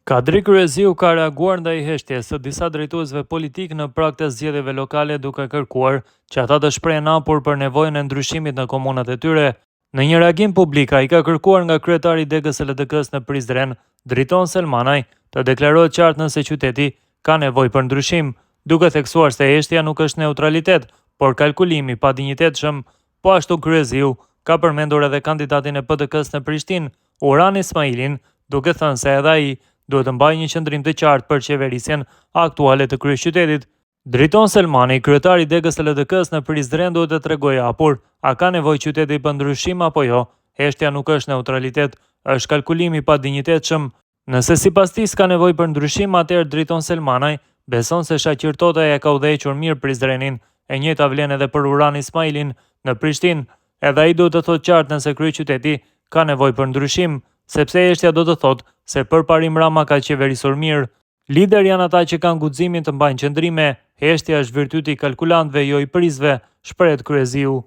Kadri Kryeziu ka reaguar ndaj heshtjes së disa drejtuesve politik në prag të zgjedhjeve lokale duke kërkuar që ata të shprehen hapur për nevojën e ndryshimit në komunat e tyre. Në një reagim publik, ai ka kërkuar nga kryetari i degës së LDK-s në Prizren, Driton Selmanaj, të deklarohet qartë nëse qyteti ka nevojë për ndryshim, duke theksuar se heshtja nuk është neutralitet, por kalkulimi pa dinjitetshëm. Po ashtu Kryeziu ka përmendur edhe kandidatin e PDK-s në Prishtinë, Uran Ismailin, duke thënë se edhe ai duhet të mbajë një qëndrim të qartë për qeverisjen aktuale të kryeqytetit. Driton Selmani, kryetari i degës së LDK-s në Prizren, duhet të tregojë hapur a ka nevojë qyteti për ndryshim apo jo. Heshtja nuk është neutralitet, është kalkulimi pa dinjitetshëm. Nëse sipas tij ka nevojë për ndryshim, atëherë Driton Selmanaj beson se Shaqir Totaj e ka udhëhequr mirë Prizrenin. E njëjta vlen edhe për Uran Ismailin në Prishtinë. Edhe ai duhet të thotë qartë nëse kryeqyteti ka nevojë për ndryshim, sepse heshtja do të thotë se përparim Rama ka qeverisur mirë. Lider janë ata që kanë guximin të mbajnë qëndrime, heshtja është virtyti i kalkulantëve, jo i prizve, shpreh Kryeziu.